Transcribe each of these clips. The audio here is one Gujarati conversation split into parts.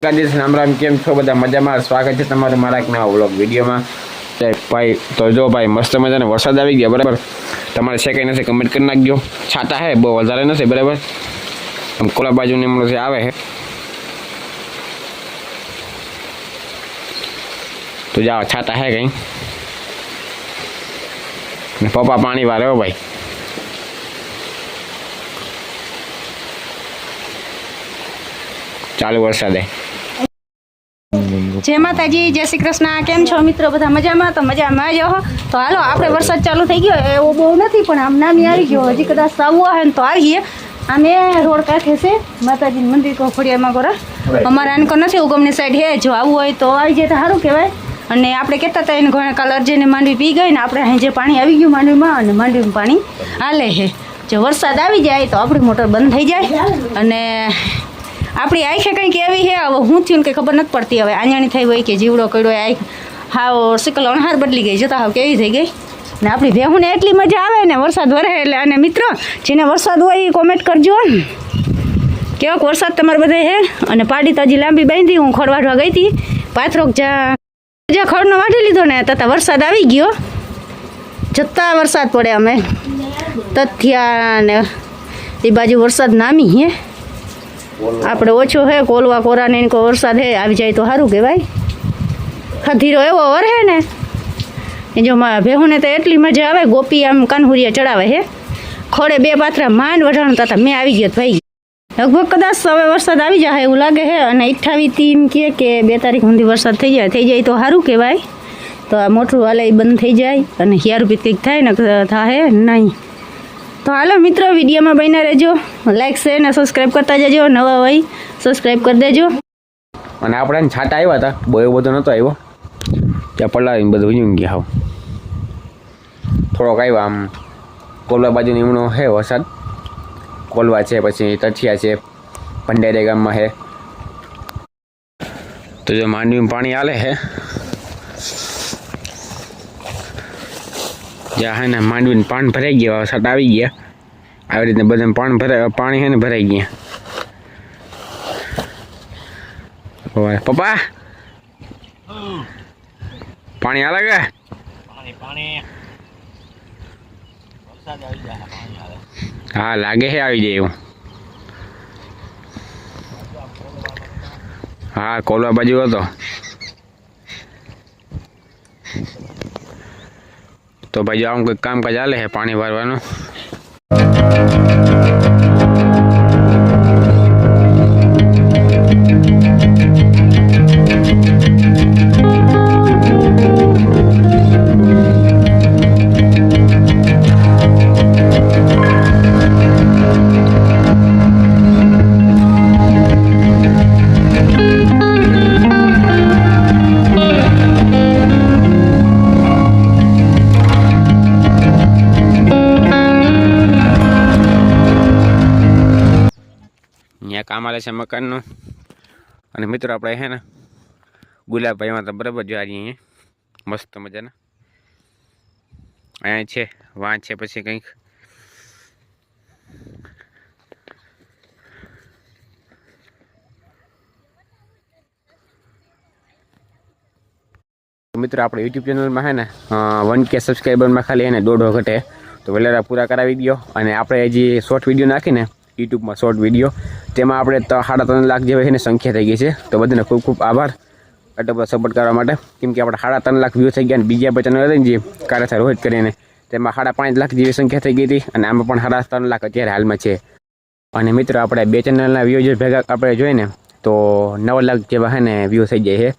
રામ રામ, કેમ છો બધા? મજામાં? સ્વાગત છે તમારું મારા એક નવા વ્લોગ વિડીયોમાં. ભાઈ તો જો ભાઈ મસ્ત મજાનો વરસાદ આવી ગયા, બરાબર. તમારે છે કંઈ નથી કમેન્ટ કરી નાખજો. છાતા હે બહુ વધારે નથી, બરાબર. આમ કોલા બાજુની હમણાં જે આવે છે તો જાઓ, છાતા હે કંઈ. ને પપ્પા પાણી વારે હો ભાઈ. ચાલુ વરસાદે. જય માતાજી, જય શ્રી કૃષ્ણ. કેમ છો મિત્રો? બધા મજામાં? તો મજામાં જ હો. તો હાલો, આપણે વરસાદ ચાલુ થઈ ગયો. એવો બહુ નથી પણ આમ નામી આવી ગયો. હજી કદાચ આવવો હોય ને તો આવીએ. આમે રોડ કાંઠે છે માતાજીનું મંદિર ખોડિયારમાં ગોરા. અમારે આનકો નથી, ઉગમની સાઈડ હે. જો આવવું હોય તો આવી જાય તો સારું કહેવાય. અને આપણે કહેતા હતા એને ઘણા કાલ અર્જેને માંડવી પી ગઈ ને આપણે અહીં જે પાણી આવી ગયું માંડવીમાં, અને માંડવીમાં પાણી હાલે છે. જો વરસાદ આવી જાય તો આપણી મોટર બંધ થઈ જાય. અને આપણી આંખે કંઈક એવી છે, હવે હું થયું ને કંઈ ખબર નથી પડતી. હવે આંજાણી થઈ હોય કે જીવડો કડ્યો, આંખ હાવ સિકલ અણહાર બદલી ગઈ, જતા હાવ કેવી થઈ ગઈ. ને આપણી ભેહુંને એટલી મજા આવે ને વરસાદ વરે એટલે. અને મિત્રો, જેને વરસાદ હોય એ કોમેન્ટ કરજો કેવોક વરસાદ તમારે બધે છે. અને પાડી તાજી લાંબી બાંધી હું ખડ વાઢવા ગઈ હતી. પાથરોક જ્યાં ખડનો વાઢી લીધો ને તથા વરસાદ આવી ગયો. જતા વરસાદ પડે અમે તથ્યા ને એ બાજુ વરસાદ નામી હે. આપણે ઓછો હે કોલવા કોરાને કોઈ વરસાદ હે આવી જાય તો સારું કહેવાય. ખધીરો એવો વરહે ને એ જો ભેહુંને તો એટલી મજા આવે. ગોપી આમ કાનહુરિયા ચડાવે હે. ખોડે બે પાથરા માંડ વઢાણ તથા મેં આવી ગયો ભાઈ. લગભગ કદાચ હવે વરસાદ આવી જાય એવું લાગે છે. અને 28 એમ કે 2 તારીખ સુધી વરસાદ થઈ જાય તો સારું કહેવાય. તો આ મોટરું હાલે એ બંધ થઈ જાય અને હિયારું કંઈક થાય ને થાય નહીં. તો હાલો મિત્રો, વિડીયોમાં બન્યા રહેજો. લાઈક શેર ને સબસ્ક્રાઈબ કરતા જજો. નવા હોય સબસ્ક્રાઈબ કરી દેજો. અને આપણે છાટા આવ્યા હતા, બહુ એવો બધો નહોતો આવ્યો. ત્યાં પલાવીને બધું વીંજી ગયા. હાવ થોડોક આવ્યો આમ કોલવા બાજુ નીમણો છે વરસાદ. કોલવા છે, પછી તઠિયા છે, ભંડારી ગામમાં છે. તો જો માંડવીમાં પાણી હાલે છે. જ્યાં હે ને માંડવીને પાણી ભરાઈ ગયા, વરસાદ આવી ગયા. આવી રીતે બધા પાણી છે ને ભરાઈ ગયા. પપ્પા પાણી હાલે કે? હા લાગે છે આવી જાય એવું. હા કોલવા બાજુ હતો તો ભાઈ જો આમ કંઈક કામકાજ ચાલે છે પાણી ભરવાનું. અહીંયા કામ આલે છે મકાનનું. અને મિત્રો આપણે છે ને ગુલાબભાઈમાં તો બરાબર જો અહીંયા મસ્ત મજાના અહીંયા છે વાં છે. પછી કંઈક મિત્રો આપણે યુટ્યુબ ચેનલમાં છે ને 1K સબસ્ક્રાઈબરમાં ખાલી એને 1.5 ઘટે તો વહેલા પૂરા કરાવી દો. અને આપણે જે શોર્ટ વિડીયો નાખીને યુટ્યુબમાં શોર્ટ વિડીયો તેમાં આપણે 3.5 લાખ જેવી એને સંખ્યા થઈ ગઈ છે. તો બધાને ખૂબ ખૂબ આભાર એટલો બધો સપોર્ટ કરવા માટે. કેમ કે આપણે 3.5 લાખ વ્યૂ થઈ ગયા. અને બીજા ચેનલ હતી ને જે કાર્યસર રોહિત કરીને તેમાં 5.5 લાખ જેવી સંખ્યા થઈ ગઈ હતી. અને આમાં પણ 3.5 લાખ અત્યારે હાલમાં છે. અને મિત્રો આપણે 2 ચેનલના વ્યૂ જે ભેગા આપણે જોઈને તો 9 લાખ જેવા હે ને વ્યૂ થઈ જાય છે.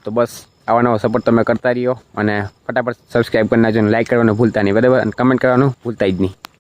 તો બસ આવા નવો સપોર્ટ તમે કરતા રહ્યો. અને ફટાફટ સબસ્ક્રાઈબ કરી નાખજો, લાઈક કરવાનું ભૂલતા નહીં, બરાબર. અને કમેન્ટ કરવાનું ભૂલતા જ નહીં.